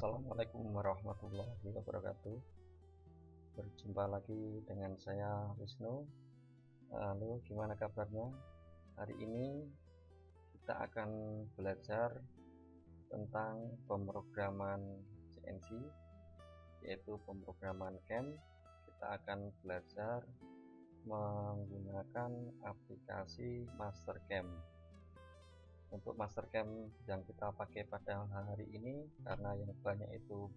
Assalamualaikum warahmatullahi wabarakatuh. Berjumpa lagi dengan saya Wisnu. Halo, gimana kabarnya? Hari ini kita akan belajar tentang pemrograman CNC, yaitu pemrograman CAM. Kita akan belajar menggunakan aplikasi Mastercam. Untuk Mastercam yang kita pakai pada hari ini, karena yang banyak itu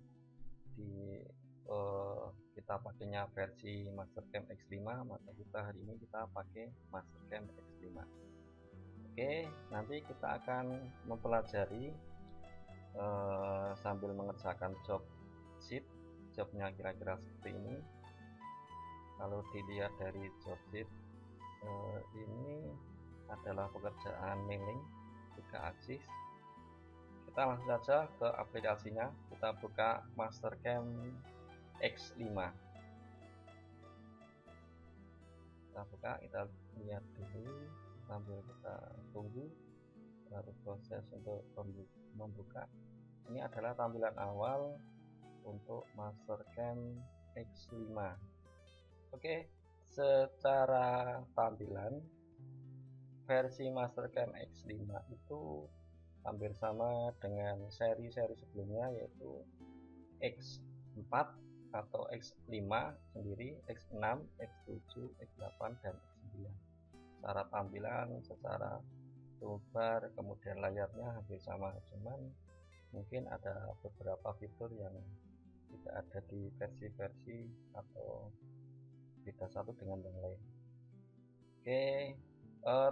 kita pakainya versi Mastercam X5, maka hari ini kita pakai Mastercam X5. Oke, nanti kita akan mempelajari sambil mengerjakan job sheet. Jobnya kira-kira seperti ini. Kalau dilihat dari job sheet, ini adalah pekerjaan milling 3 aksis. Kita langsung saja ke aplikasinya. Kita buka Mastercam X5. Kita buka, kita lihat dulu sambil kita tunggu baru proses untuk membuka. Ini adalah tampilan awal untuk Mastercam X5. Oke, secara tampilan versi Mastercam X5 itu hampir sama dengan seri-seri sebelumnya, yaitu X4 atau X5 sendiri, X6, X7, X8, dan X9. Secara tampilan, secara toolbar, kemudian layarnya hampir sama, cuman mungkin ada beberapa fitur yang tidak ada di versi-versi atau beda satu dengan yang lain. Oke,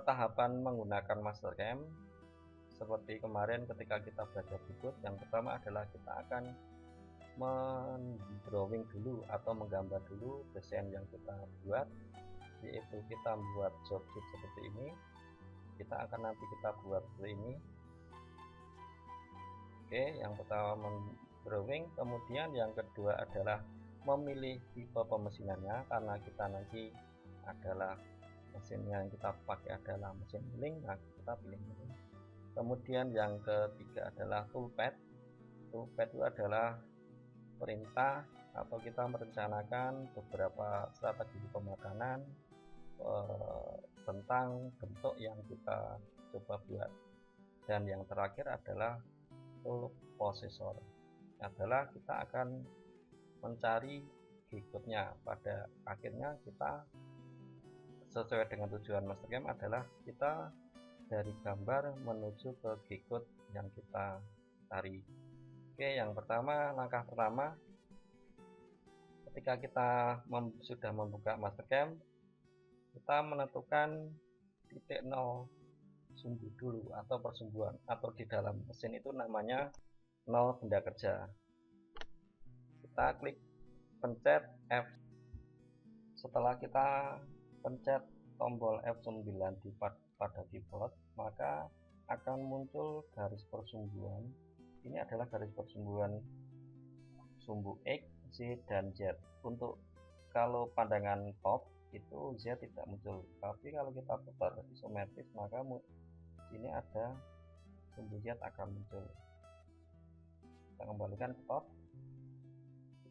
tahapan menggunakan Mastercam seperti kemarin ketika kita belajar berikut, yang pertama adalah kita akan mendrawing dulu atau menggambar dulu desain yang kita buat, yaitu kita membuat job sheet seperti ini. Kita akan nanti kita buat seperti ini. Oke, yang pertama mendrawing, kemudian yang kedua adalah memilih tipe pemesinannya, karena kita nanti adalah mesin yang kita pakai adalah mesin milling, nah kita pilih milling. Kemudian yang ketiga adalah toolpad. Toolpad itu adalah perintah atau kita merencanakan beberapa strategi pemakanan tentang bentuk yang kita coba buat. Dan yang terakhir adalah tool possessor, adalah kita akan mencari keycode-nya. Pada akhirnya kita sesuai dengan tujuan Mastercam adalah kita dari gambar menuju ke keycode yang kita cari. Oke, yang pertama, langkah pertama ketika kita sudah membuka Mastercam, kita menentukan titik 0 sumbu dulu atau persumbuan, atau di dalam mesin itu namanya 0 benda kerja. Kita klik pencet F. Setelah kita pencet tombol F9 pada keyboard, maka akan muncul garis persumbuan. Ini adalah garis persumbuan sumbu X, Y, dan Z. Untuk kalau pandangan top itu Z tidak muncul, tapi kalau kita putar isometris maka sini ada sumbu Z akan muncul. Kita kembalikan ke top.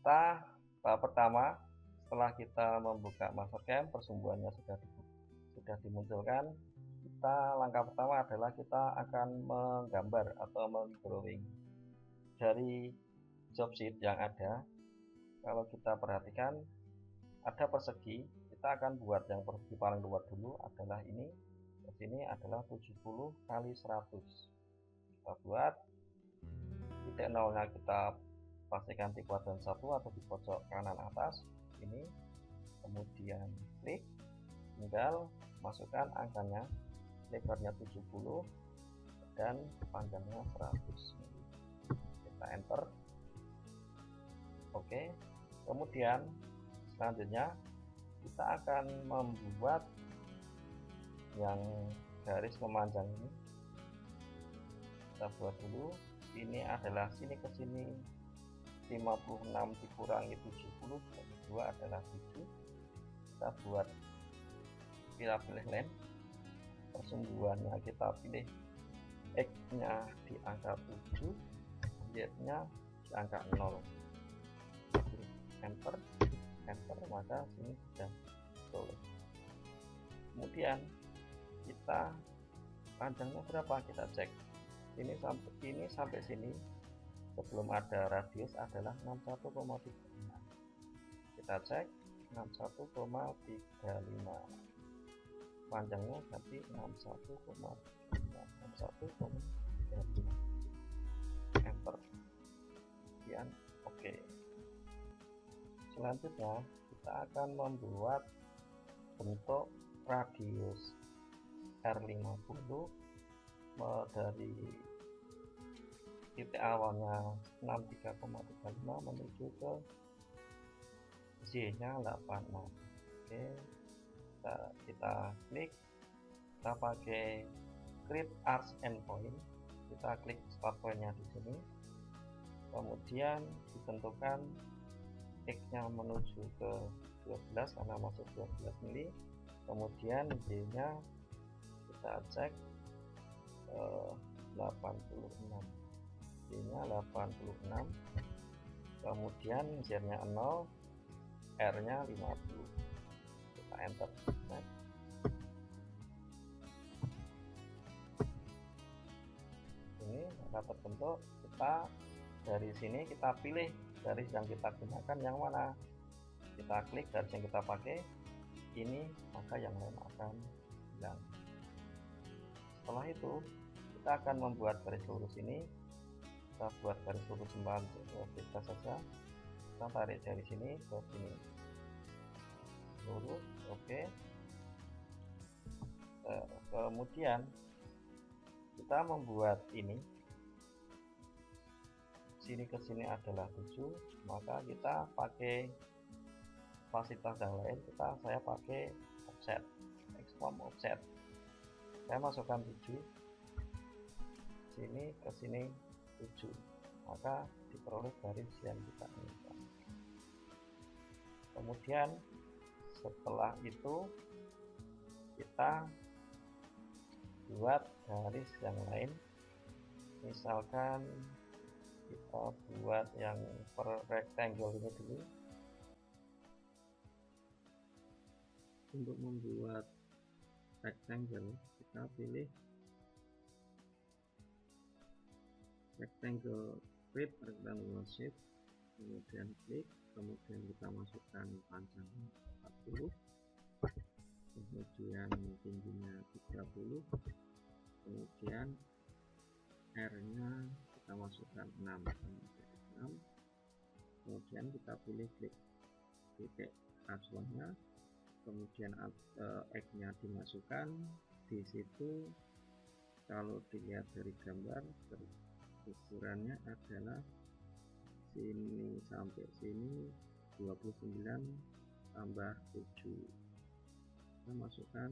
Tahap pertama, setelah kita membuka Mastercam, persumbuannya sudah dimunculkan. Langkah pertama adalah kita akan menggambar atau mendrawing dari job sheet yang ada. Kalau kita perhatikan ada persegi, kita akan buat yang persegi paling luar dulu adalah ini. Di sini adalah 70 kali 100. Kita buat titik nolnya, kita pastikan di kuadran 1 atau di pojok kanan atas ini. Kemudian klik, tinggal masukkan angkanya, lebarnya 70 dan panjangnya 100. Kita enter. Oke, kemudian selanjutnya kita akan membuat yang garis memanjang ini. Kita buat dulu. Ini adalah sini ke sini 56 dikurangi 70, bagi 2 adalah 7. Kita buat, kita pilih lens, persumbuannya kita pilih X nya di angka 7, Z nya angka 0. Enter, maka sini sudah tulis. Kemudian kita panjangnya berapa, kita cek. Ini sampai sini sebelum ada radius adalah 61,35. Kita cek 61,35. Panjangnya berarti 61,35. Enter. Kemudian oke. Selanjutnya kita akan membuat bentuk radius R50 dari titik awalnya 63,35 menuju ke Z-nya 86. Oke, kita klik, kita pakai create arcs endpoint, kita klik start point-nya di sini, kemudian ditentukan X-nya menuju ke 12 karena masuk 12 mili, kemudian Y-nya kita cek 86, Y-nya 86, kemudian Z-nya 0, R-nya 50. Kita enter. Nah, ini maka terbentuk. Kita dari sini kita pilih garis yang kita gunakan yang mana, kita klik garis yang kita pakai ini, maka yang lain akan hilang. Setelah itu kita akan membuat garis lurus ini. Kita buat garis lurus sembahan kita saja, kita tarik dari sini ke sini lurus. Oke. Kemudian kita membuat ini sini ke sini adalah 7, maka kita pakai fasilitas yang lain. Saya pakai offset, expand offset. Saya masukkan 7, sini ke sini 7, maka diperoleh garis yang kita inginkan. Kemudian setelah itu kita buat garis yang lain, misalkan kita buat yang per rectangle ini dulu. Untuk membuat rectangle kita pilih rectangle create rectangle shape, kemudian klik, kemudian kita masukkan panjang 40, kemudian tingginya 30, kemudian R nya kita masukkan 6, kemudian kita pilih klik titik acuannya, kemudian X nya dimasukkan di situ. Kalau dilihat dari gambar, ukurannya adalah sini sampai sini 29 tambah 7. Kita masukkan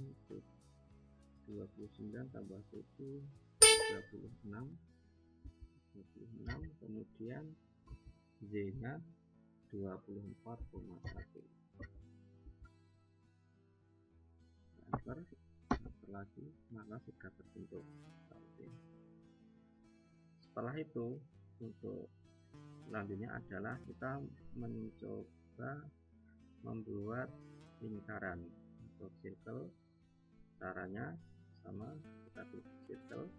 29 tambah 7 36, kemudian Z nya 24,1. Enter lagi, maka sudah terbentuk. Setelah itu, untuk selanjutnya adalah kita mencoba membuat lingkaran atau circle. Caranya sama, kita klik circle,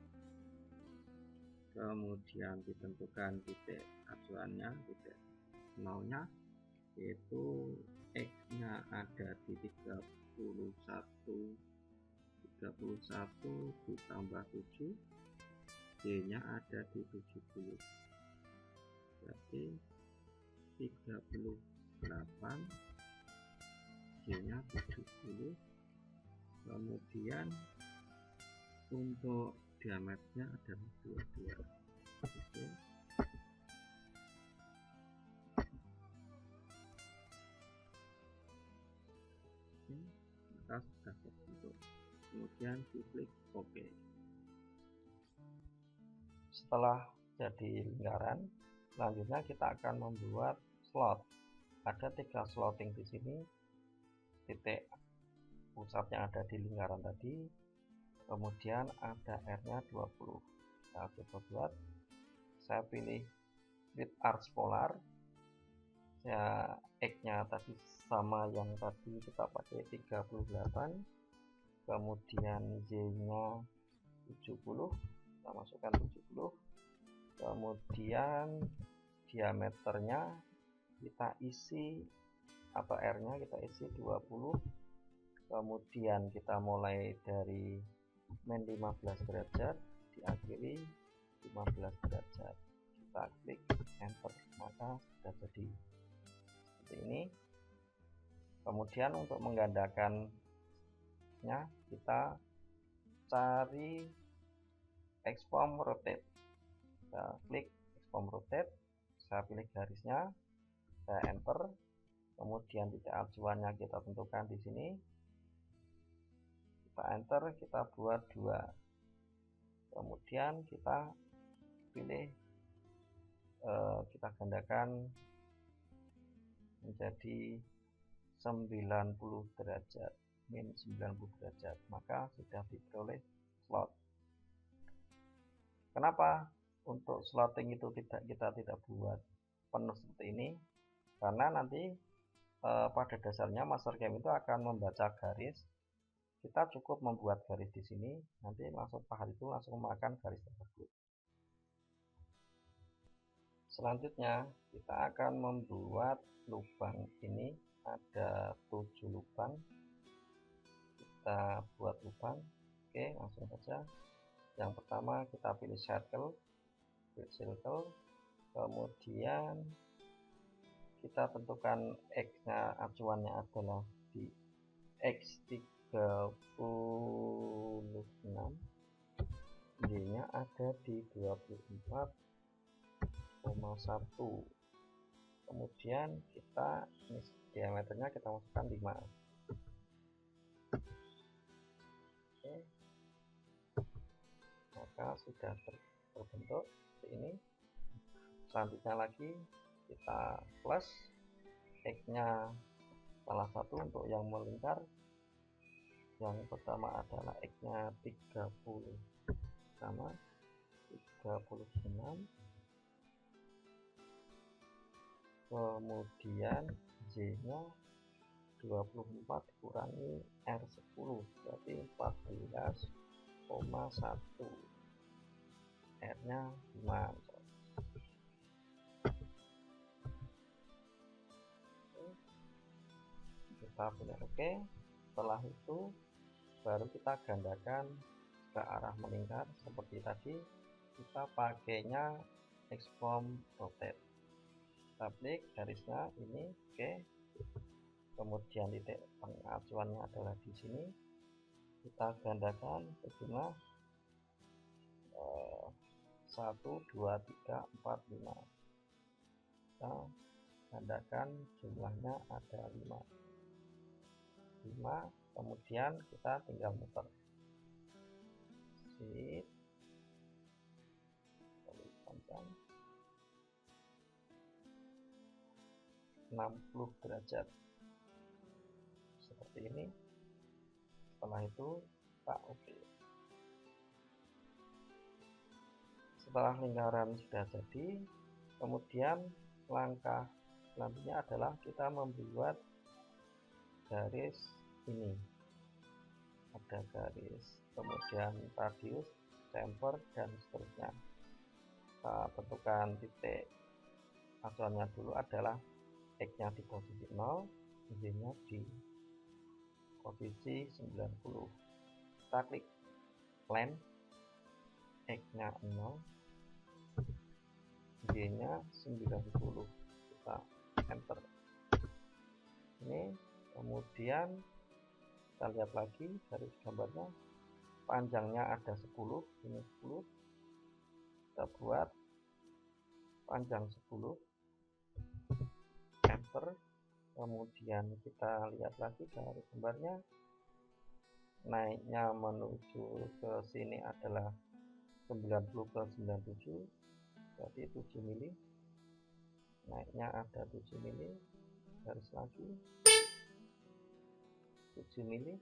kemudian ditentukan titik acuannya, titik nolnya, yaitu X nya ada di 31 ditambah 7, Y nya ada di 70, berarti 38, Y nya 70. Kemudian untuk diameternya adalah 22. Oke. Maka sudah terbentuk. Kemudian diklik OK. Setelah jadi lingkaran, selanjutnya kita akan membuat slot. Ada 3 slotting di sini. Titik pusatnya ada di lingkaran tadi, kemudian ada R nya 20. Kita coba buat, saya pilih Split arch polar. Ya, X-nya tadi sama yang tadi kita pakai 38, kemudian Y-nya 70, kita masukkan 70, kemudian diameternya kita isi atau R-nya kita isi 20, kemudian kita mulai dari min 15 derajat diakhiri 15 derajat, kita klik enter, maka sudah jadi seperti ini. Kemudian untuk menggandakannya kita cari expand rotate, kita klik expand rotate, saya pilih garisnya, saya enter, kemudian titik acuannya kita tentukan di sini, kita enter, kita buat 2, kemudian kita pilih kita gandakan menjadi 90 derajat, min 90 derajat, maka sudah diperoleh slot. Kenapa untuk slotting itu kita tidak buat penuh seperti ini? Karena nanti pada dasarnya Mastercam itu akan membaca garis. Kita cukup membuat garis di sini, nanti langsung pahat itu langsung memakan garis tersebut. Selanjutnya kita akan membuat lubang. Ini ada 7 lubang, kita buat lubang. Oke, langsung saja. Yang pertama kita pilih circle, kemudian kita tentukan X-nya, acuannya adalah di X36, Y-nya ada di 24,1, kemudian kita diameternya kita masukkan 5. Oke, maka sudah terbentuk seperti ini. Selanjutnya lagi kita plus X-nya salah satu untuk yang melingkar. Yang pertama adalah X-nya 30 sama 36, kemudian Y-nya 24 kurangi R10 berarti 14,1, R-nya 5. Kita pilih oke. Setelah itu baru kita gandakan ke arah melingkar seperti tadi. Kita pakainya expand rotate, kita klik garisnya ini, oke. Kemudian titik pengacuannya adalah di sini, kita gandakan sejumlah 1, 2, 3, 4, 5, kita gandakan jumlahnya ada 5, kemudian kita tinggal muter sip, panjang 60 derajat seperti ini. Setelah itu kita oke. Setelah lingkaran sudah jadi, kemudian langkah selanjutnya adalah kita membuat garis ini, ada garis, kemudian radius, chamfer, dan seterusnya. Kita tentukan titik acuannya dulu adalah X-nya di posisi 0, Y-nya di posisi 90. Kita klik plan, X-nya 0, Y-nya 90, kita enter. Ini kemudian kita lihat lagi garis gambarnya, panjangnya ada 10, ini 10, kita buat panjang 10, enter. Kemudian kita lihat lagi garis gambarnya, naiknya menuju ke sini adalah 90 ke 97, berarti 7 mili, naiknya ada 7 mili, garis lagi 7 mili,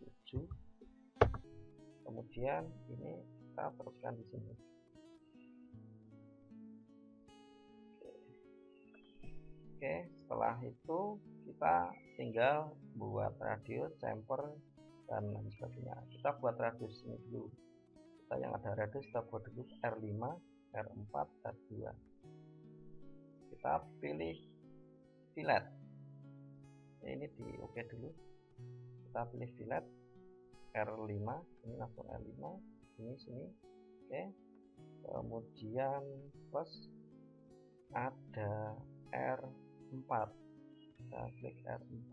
7, kemudian ini kita teruskan di sini. Oke, setelah itu kita tinggal buat radius, chamfer, dan lain sebagainya. Kita buat radius ini dulu. Kita yang ada radius kita buat dulu R5, R4, R2. Kita pilih fillet. Ini di oke dulu. Kita pilih fillet R5, ini langsung R5, ini sini. Oke. Kemudian plus ada R4, kita klik R4,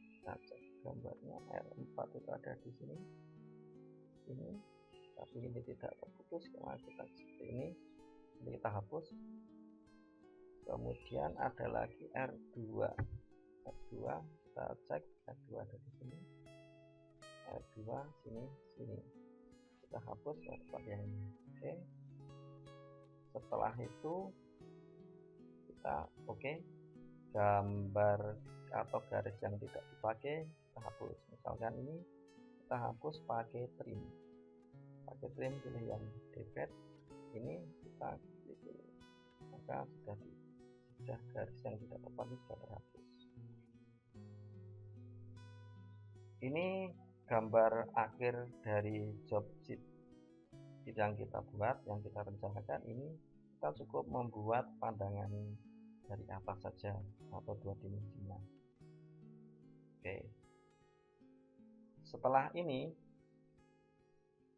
kita cek gambarnya. R4 itu ada di sini, tapi ini tidak terputus karena kita seperti ini. Jadi kita hapus. Kemudian ada lagi R2, kita cek R2 ada di sini, R2 sini, kita hapus yang ini. Oke. Setelah itu kita gambar atau garis yang tidak dipakai kita hapus. Misalkan ini kita hapus pakai trim, pilih yang debit, ini kita pilih, maka sudah garis yang tidak tepat ini sudah terhapus. Ini gambar akhir dari job sheet yang kita buat, yang kita rencanakan. Ini kita cukup membuat pandangan dari atas saja atau 2 dimensinya. Oke. Setelah ini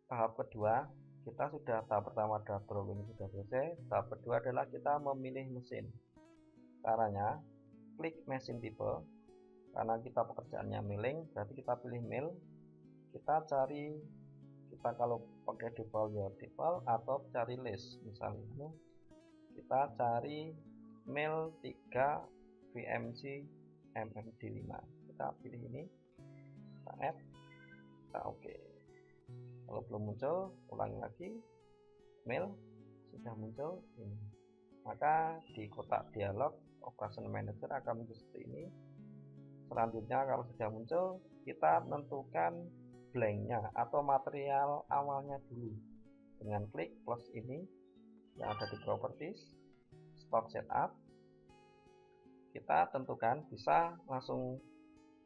tahap kedua, kita sudah tahap pertama adalah drawing sudah selesai. Tahap kedua adalah kita memilih mesin. Caranya klik mesin tipe, karena kita pekerjaannya milling, berarti kita pilih mill. Kita cari, kita kalau pakai default ya default, atau cari list. Misalnya kita cari mill 3 VMC MMD5, kita pilih ini, kita add, kita oke. Kalau belum muncul, ulangi lagi, mill sudah muncul ini, maka di kotak dialog Operation Manager akan muncul seperti ini. Selanjutnya kalau sudah muncul, kita tentukan blanknya atau material awalnya dulu dengan klik plus ini yang ada di properties, stock setup. Kita tentukan, bisa langsung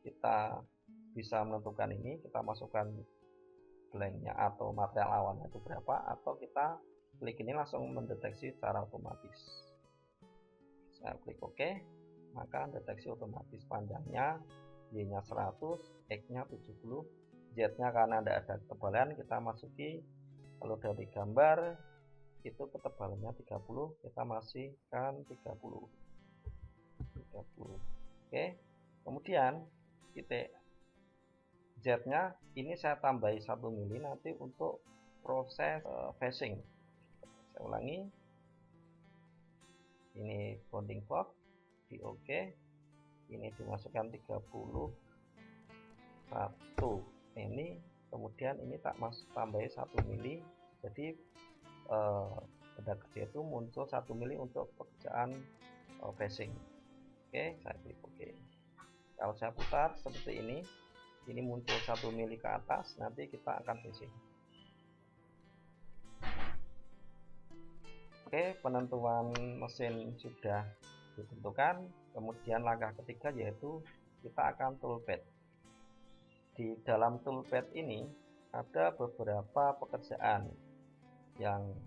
kita bisa menentukan ini, kita masukkan blanknya atau material awalnya itu berapa, atau kita klik ini langsung mendeteksi secara otomatis. Saya klik OK, maka deteksi otomatis. Panjangnya Y-nya 100, X-nya 70, Z-nya karena tidak ada ketebalan kita masuki. Kalau dari gambar itu ketebalannya 30, kita masihkan 30. Oke. Kemudian titik Z-nya ini saya tambahi 1 mili nanti untuk proses facing. Saya ulangi. Ini bounding box di OK, ini dimasukkan 31 ini, kemudian ini tambahi 1 mili, jadi pada kerja itu muncul 1 mili untuk pekerjaan facing. Oke, saya klik OK. Kalau saya putar seperti ini muncul 1 mili ke atas, nanti kita akan facing. Oke, penentuan mesin sudah ditentukan. Kemudian langkah ketiga yaitu kita akan toolpath. Di dalam toolpath ini ada beberapa pekerjaan yang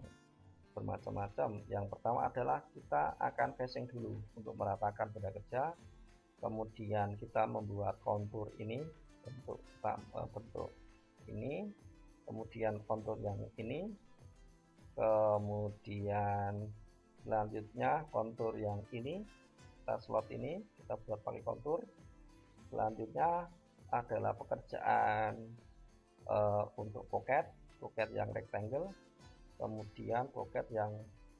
bermacam-macam. Yang pertama adalah kita akan facing dulu untuk meratakan benda kerja. Kemudian kita membuat kontur ini, bentuk ini, kemudian kontur yang ini, kemudian selanjutnya kontur yang ini, kita slot ini kita buat pakai kontur. Selanjutnya adalah pekerjaan untuk pocket yang rectangle, kemudian pocket yang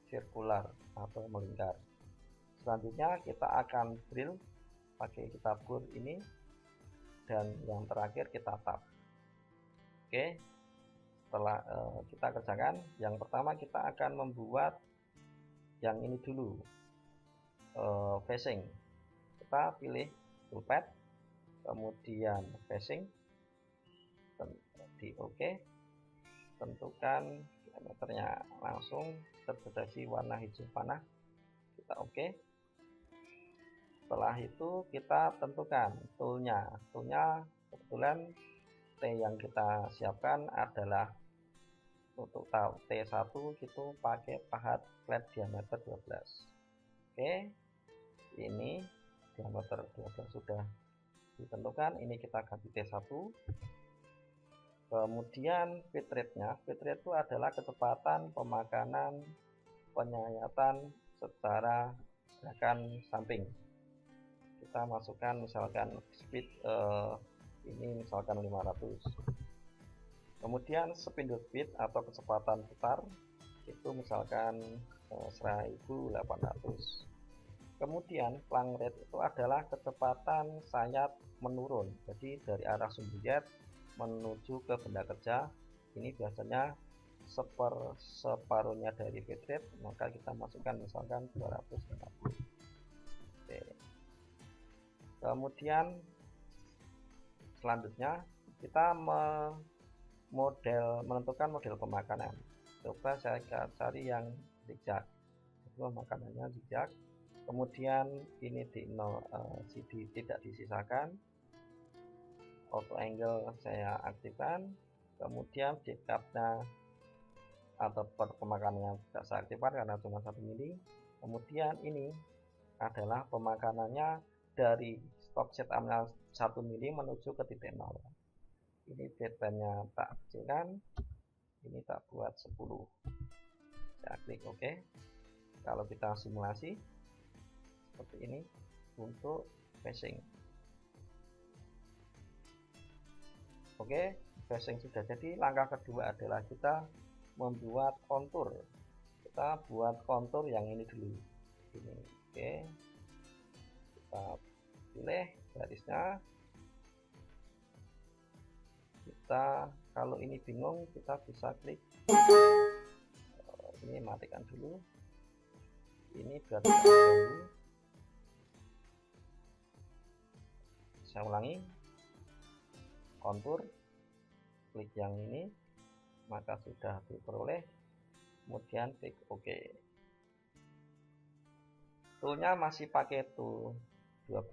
circular atau melingkar. Selanjutnya kita akan drill pakai kita bor ini, dan yang terakhir kita tap. Oke, setelah kita kerjakan, yang pertama kita akan membuat yang ini dulu, facing. Kita pilih toolpath, kemudian facing di OK. tentukan diameternya, langsung terdeteksi warna hijau panah, kita oke. Setelah itu kita tentukan toolnya. Kebetulan T yang kita siapkan adalah untuk T1 itu pakai pahat flat diameter 12. Oke, ini diameter 12 sudah ditentukan, ini kita ganti T1. Kemudian bit rate-nya, bit rate itu adalah kecepatan pemakanan penyayatan secara gerakan samping. Kita masukkan misalkan speed ini misalkan 500. Kemudian spindle speed atau kecepatan putar itu misalkan 1800. Kemudian flank rate itu adalah kecepatan sayap menurun, jadi dari arah sumbu jet menuju ke benda kerja. Ini biasanya separuhnya dari bit rate, maka kita masukkan misalkan 250. Oke. Kemudian selanjutnya kita menentukan model pemakanan. Coba saya cari yang zigzag, makanannya zigzag. Kemudian ini di 0 CD tidak disisakan, auto angle saya aktifkan, kemudian depth-nya atau pemakanannya tidak saya aktifkan karena cuma 1 mili. Kemudian ini adalah pemakanannya dari stop setup-nya 1 mili menuju ke titik 0. Ini deadband-nya tak kecilkan, ini tak buat 10. Saya klik OK. Kalau kita simulasi seperti ini untuk facing. Oke, facing sudah jadi. Langkah kedua adalah kita membuat kontur. Kita buat kontur yang ini dulu. Ini, oke. Kita pilih garisnya. Kita kalau ini bingung, kita bisa klik. Ini matikan dulu. Ini biar tidak mengganggu. Saya ulangi, kontur, klik yang ini, maka sudah diperoleh, kemudian klik OK. Toolnya masih pakai tool 12,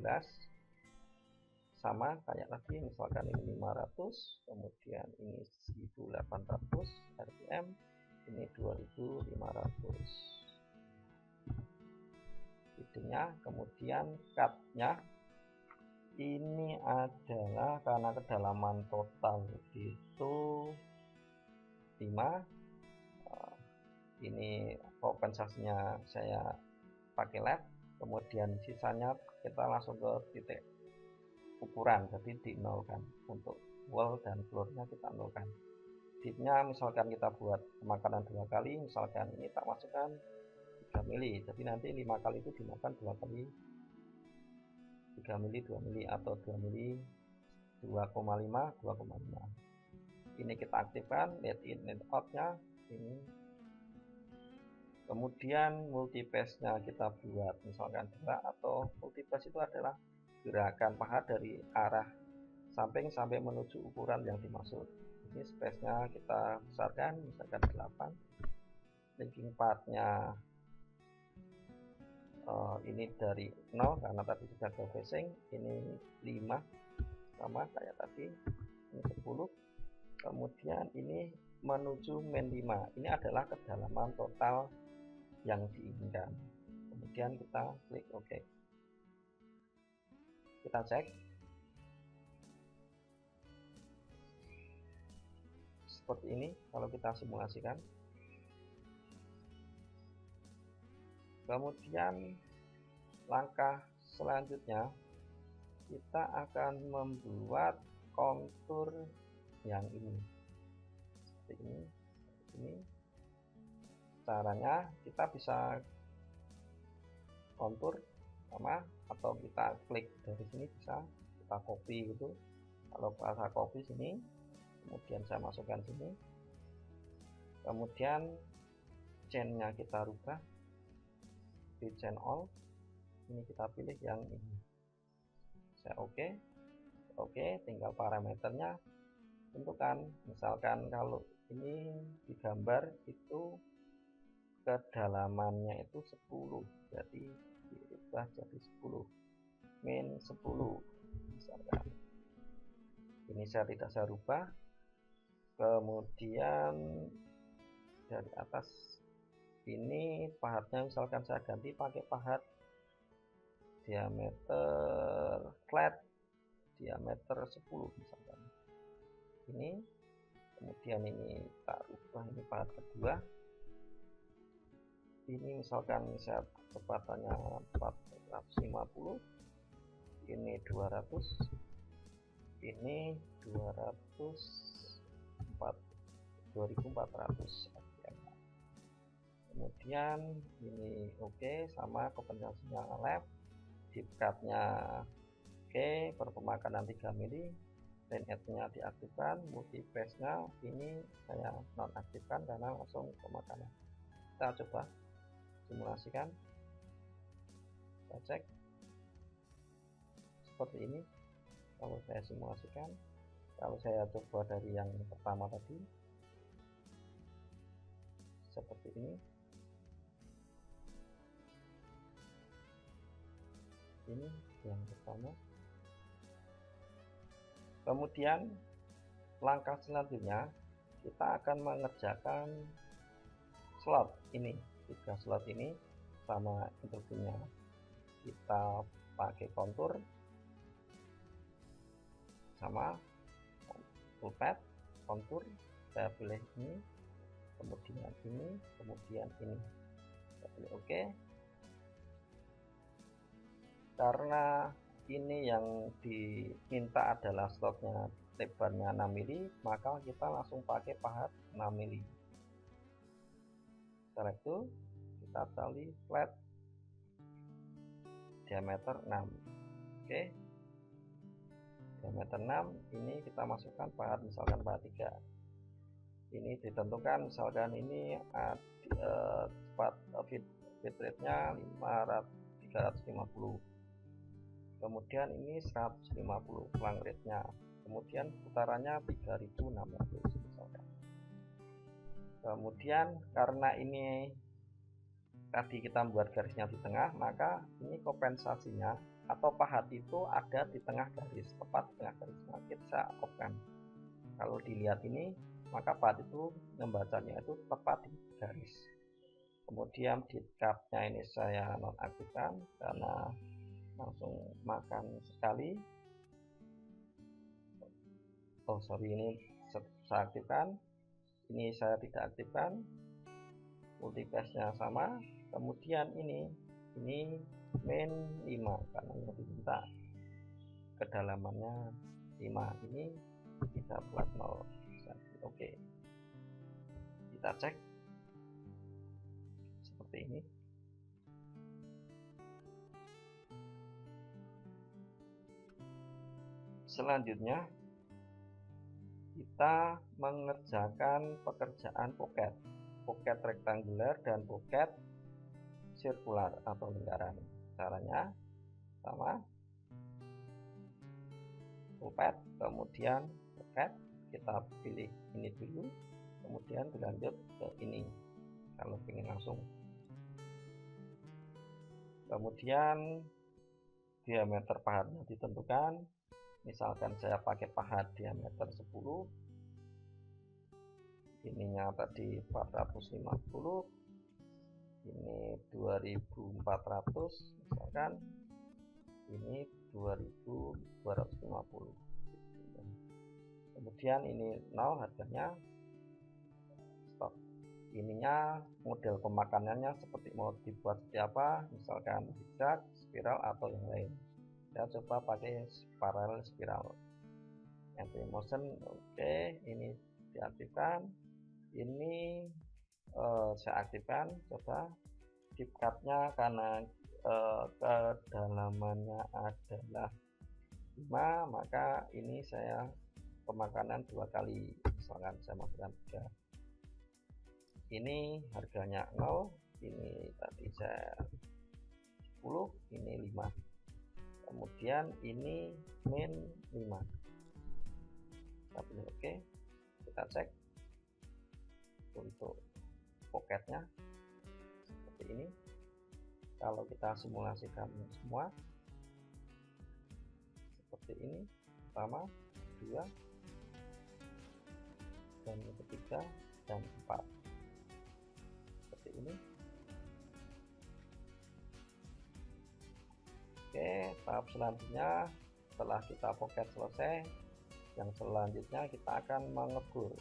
sama kayak tadi, misalkan ini 500, kemudian ini 1800 rpm, ini 2500 speednya, kemudian cut-nya ini adalah karena kedalaman total itu 5. Ini kompensasinya saya pakai led, kemudian sisanya kita langsung ke titik ukuran, jadi di nol kan. Untuk wall dan floornya kita nolkan. Dipnya misalkan kita buat pemakanan 2 kali, misalkan ini tak masukkan 3 mili, jadi nanti 5 kali itu dimakan 2 kali 3 mili, 2 mili, atau 2 mili 2,5, 2,5. Ini kita aktifkan let in let out nya ini. Kemudian multipass nya kita buat misalkan 2, atau multipass itu adalah gerakan paha dari arah samping sampai menuju ukuran yang dimaksud. Ini space nya kita besarkan misalkan 8. Linking part nya ini dari 0 karena tadi sudah ke facing, ini 5 sama kayak tadi, ini 10. Kemudian ini menuju min 5, ini adalah kedalaman total yang diinginkan. Kemudian kita klik OK. Kita cek seperti ini kalau kita simulasikan. Kemudian langkah selanjutnya kita akan membuat kontur yang ini. Seperti ini. Caranya kita bisa kontur sama, atau kita klik dari sini bisa kita copy gitu. Kalau saya copy sini, kemudian saya masukkan sini. Kemudian chain-nya kita rubah. Di chain all, ini kita pilih yang ini. Saya oke, tinggal parameternya tentukan. Misalkan kalau ini digambar itu kedalamannya itu 10, jadi diubah jadi 10 min 10 misalkan. Ini saya tidak saya rubah. Kemudian dari atas ini pahatnya misalkan saya ganti pakai pahat diameter flat diameter 10 misalkan. Ini kemudian ini tak rubah, ini pahat kedua. Ini misalkan saya kecepatannya 450, ini 200, ini 2400 rpm. Kemudian ini oke, sama kompensasinya left, deep cut-nya oke, perpemakanan 3 mili, line edge-nya diaktifkan, multi phase-nya ini saya nonaktifkan karena langsung pemakanan. Kita coba simulasikan, kita cek seperti ini. Kalau saya simulasikan, kalau saya coba dari yang pertama tadi seperti ini, ini yang pertama. Kemudian langkah selanjutnya kita akan mengerjakan slot ini, 3 slot ini sama instruksinya. Kita pakai kontur sama toolpad, kontur saya pilih ini, kemudian ini, kemudian ini, saya pilih oke. Karena ini yang diminta adalah slotnya lebarnya 6 mili, maka kita langsung pakai pahat 6 mili. Select to, kita tali flat diameter 6. Oke, diameter 6 ini kita masukkan pahat, misalkan pahat 3. Ini ditentukan misalkan ini fit rate-nya 350, kemudian ini 150 flank rate-nya, kemudian putarannya 3600 misalkan. Kemudian karena ini tadi kita membuat garisnya di tengah, maka ini kompensasinya atau pahat itu ada di tengah garis, tepat di tengah garisnya kita open. Kalau dilihat ini, maka pahat itu membacanya itu tepat di garis. Kemudian di cut-nya ini saya nonaktifkan karena langsung makan sekali. Oh sorry, ini saya aktifkan, ini saya tidak aktifkan. Multipass-nya sama. Kemudian ini min 5 karena yang diminta kedalamannya 5, ini bisa buat 0. Oke, kita cek seperti ini. Selanjutnya kita mengerjakan pekerjaan pocket rektangular dan pocket sirkular atau lingkaran. Caranya sama, toolpad, kemudian pocket, kita pilih ini dulu, kemudian berlanjut ke ini kalau ingin langsung. Kemudian diameter pahatnya ditentukan, misalkan saya pakai pahat diameter 10, ininya tadi 450, ini 2400 misalkan, ini 2250. Kemudian ini 0 harganya stop. Ininya model pemakanannya seperti mau dibuat seperti apa, misalkan zigzag, spiral atau yang lain. Saya coba pakai parallel spiral. Anti motion oke, ini diaktifkan. Ini saya aktifkan, coba deep cut-nya karena kedalamannya adalah 5, maka ini saya pemakanan 2 kali, misalkan saya masukkan 3. Ini harganya 0, ini tadi saya 10, ini 5, kemudian ini min 5. Kita pilih oke, kita cek itu untuk poketnya seperti ini. Kalau kita simulasikan semua seperti ini, pertama, kedua, dan ketiga, dan keempat seperti ini. Oke, tahap selanjutnya setelah kita pocket selesai, yang selanjutnya kita akan mengebur.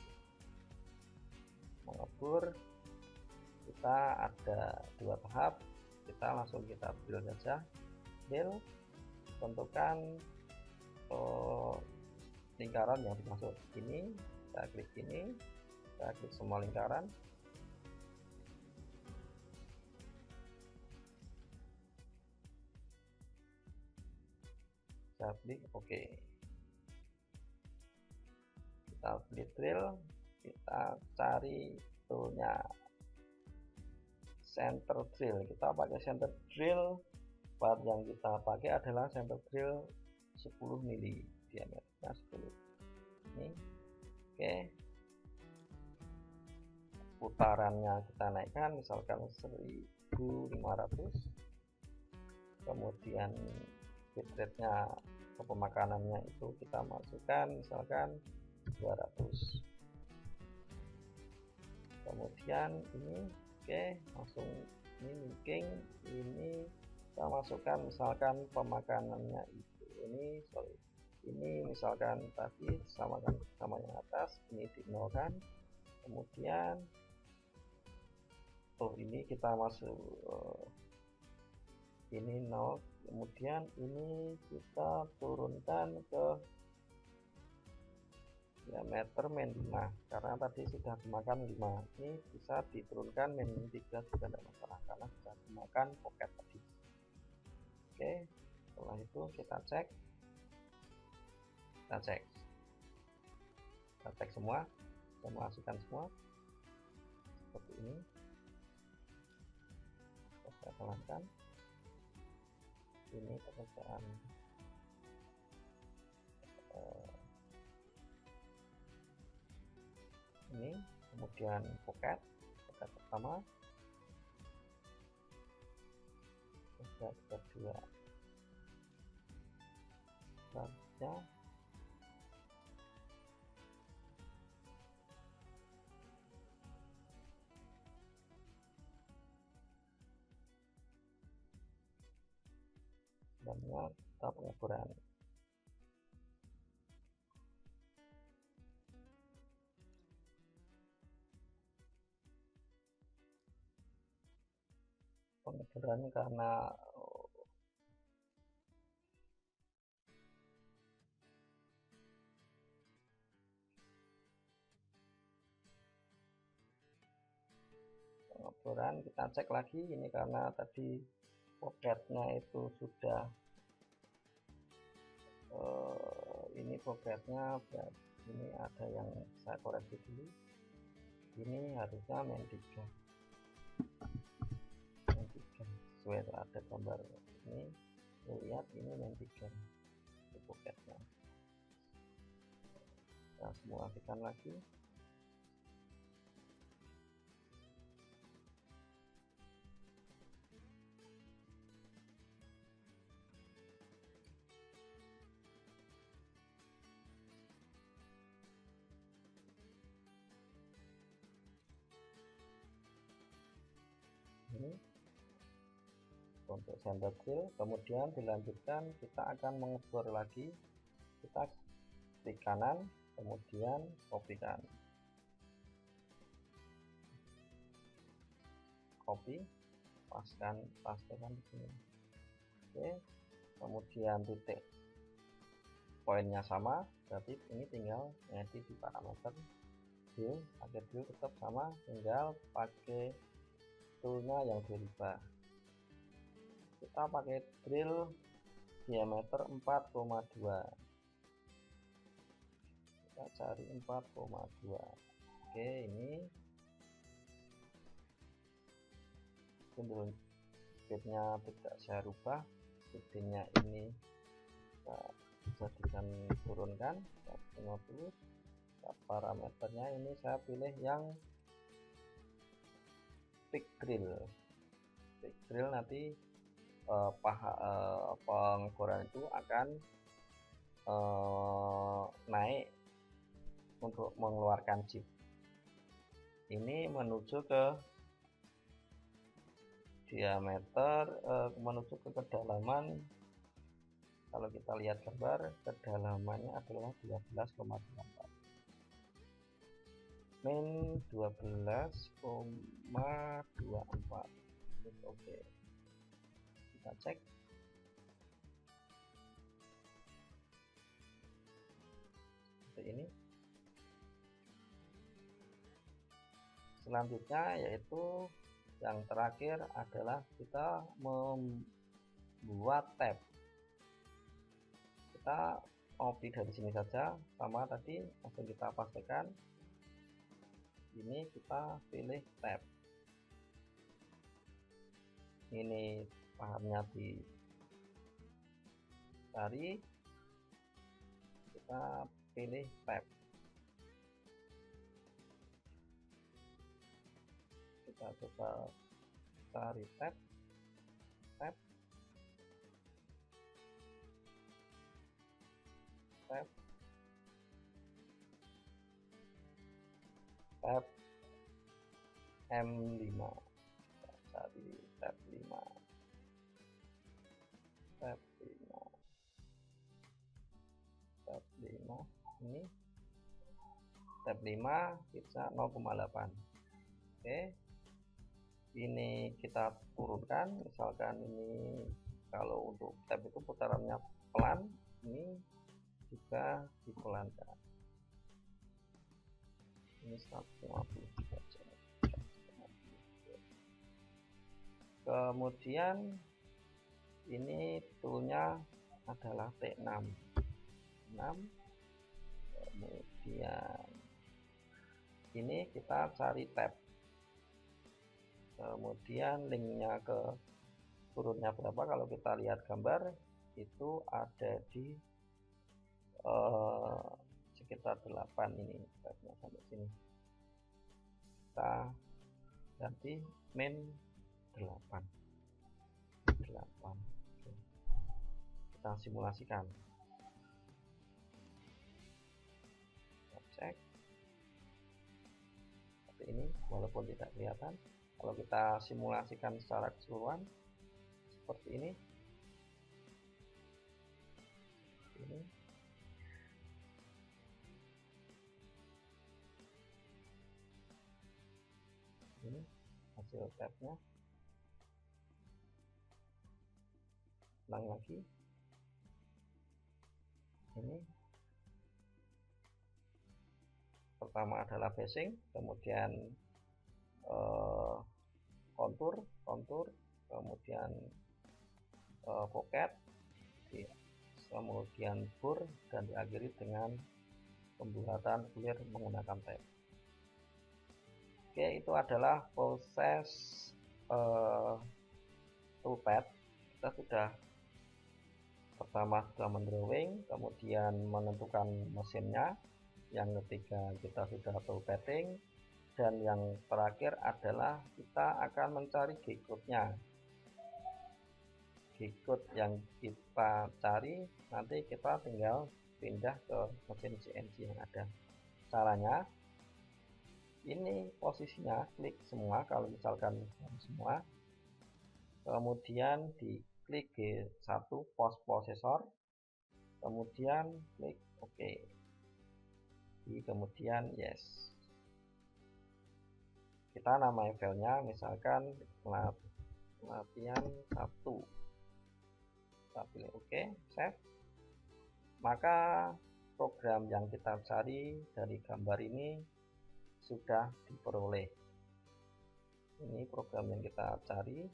Kita ada dua tahap, kita langsung drill saja. Drill, tentukan lingkaran yang dimaksud ini, saya klik ini, saya klik semua lingkaran. Saya klik OK. Kita klik drill, kita cari toolnya center drill. Kita pakai center drill, part yang kita pakai adalah center drill 10 mili, diameternya 10 ini. Oke, putarannya kita naikkan misalkan 1500, kemudian bitrate nya ke pemakanannya itu kita masukkan misalkan 200, kemudian ini langsung ini linking, ini kita masukkan misalkan pemakanannya itu ini misalkan tadi sama yang atas, ini dinolkan, kemudian ini kita masuk ini 0, kemudian ini kita turunkan ke diameter min 5 karena tadi sudah dimakan 5. Ini bisa diturunkan min 3 juga tidak masalah karena sudah dimakan pocket tadi. Oke, setelah itu kita cek semua, kita masukkan semua seperti ini. Kita pelankan ini pekerjaan ini, kemudian pocket pertama, pocket kedua, selanjutnya kita pengukuran. Pengukuran karena pengukuran kita cek lagi ini karena tadi pocketnya itu sudah ini pocketnya ini ada yang saya koreksi dulu, ini harusnya min 3 sesuai ada gambar ini, lihat ini min 3 di pocketnya. Kita simulasikan lagi. Ini untuk center drill, kemudian dilanjutkan kita akan mengebor lagi, kita klik kanan kemudian kopikan, pastekan di sini. Oke, kemudian titik poinnya sama, berarti ini tinggal ngedit di parameter drill, pakai drill tetap sama, tinggal pakai toolnya yang berubah. Kita pakai drill diameter 4,2, kita cari 4,2. Oke, ini timbul speednya tidak saya rubah, speednya ini kita jadikan turunkan 50. Parameternya ini saya pilih yang pick drill. Pick drill nanti pengukuran itu akan naik untuk mengeluarkan chip. Ini menuju ke diameter, menuju ke kedalaman. Kalau kita lihat gambar, kedalamannya adalah 12,24. Min 12,24. Oke. Kita cek. Seperti ini. Selanjutnya yaitu yang terakhir adalah kita membuat tab. Kita copy dari sini saja, sama tadi langsung kita pastikan. Ini kita pilih tab. Ini pahamnya dicari, kita pilih tab. Kita coba cari tab, tab, tab, tab M5. Kita cari tab 5, tab 5, tab 5. Ini tab 5 bisa 0,8. Oke. Ini kita turunkan, misalkan ini kalau untuk tab itu putarannya pelan, ini juga dipelankan. Ini 150 saja. Kemudian ini toolnya adalah T6. Kemudian ini kita cari tab. Kemudian linknya ke turunnya berapa, kalau kita lihat gambar itu ada di sekitar 8 ini sampai sini. Kita ganti min 8. Oke. Kita simulasikan. Kita cek seperti ini, walaupun tidak kelihatan. Kalau kita simulasikan secara keseluruhan seperti ini. Ini hasil tabnya. Ulang lagi. Ini pertama adalah basing, kemudian kontur, kemudian pocket, kemudian bur, dan diakhiri dengan pembuatan clear menggunakan tab. Oke, itu adalah proses toolpad. Kita sudah pertama sudah mendrawing, kemudian menentukan mesinnya, yang ketiga kita sudah toolpadding, dan yang terakhir adalah kita akan mencari G-code-nya. G-code yang kita cari nanti kita tinggal pindah ke mesin CNC yang ada. Caranya ini posisinya klik semua, kalau misalkan semua, kemudian diklik G1 post processor, kemudian klik OK, kemudian yes. Kita namai filenya misalkan latihan 1, kita pilih OK, save. Maka program yang kita cari dari gambar ini sudah diperoleh. Ini program yang kita cari.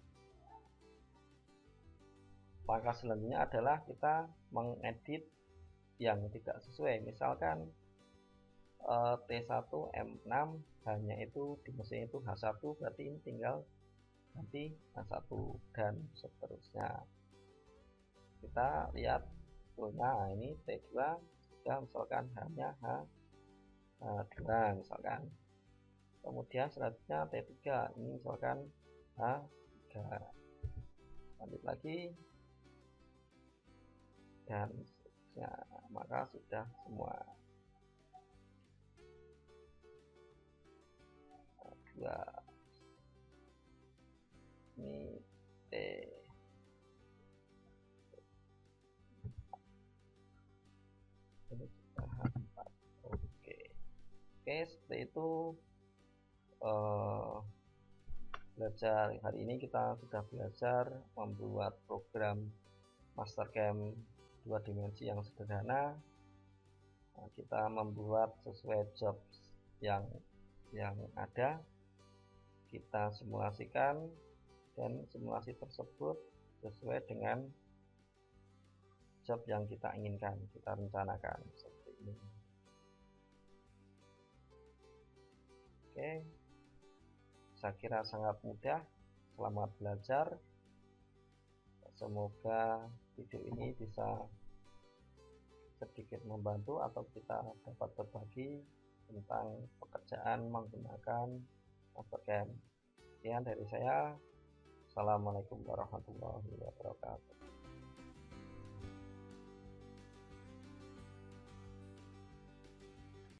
Langkah selanjutnya adalah kita mengedit yang tidak sesuai. Misalkan T1 M6 hanya itu di mesin itu H1, berarti ini tinggal nanti H1 dan seterusnya. Kita lihat toolnya, ini T2 sudah misalkan hanya H2 misalkan. Kemudian selanjutnya T3, ini misalkan H3, lanjut lagi dan seterusnya, maka sudah semua. 2 ini T, ini juga H4. Oke, seperti itu. Belajar hari ini kita sudah belajar membuat program Mastercam 2 dimensi yang sederhana. Nah, kita membuat sesuai job yang ada, kita simulasikan, dan simulasi tersebut sesuai dengan job yang kita inginkan, kita rencanakan seperti ini. Oke, saya kira sangat mudah. Selamat belajar. Semoga video ini bisa sedikit membantu atau kita dapat berbagi tentang pekerjaan menggunakan Mastercam. Sekian dari saya. Assalamualaikum warahmatullahi wabarakatuh.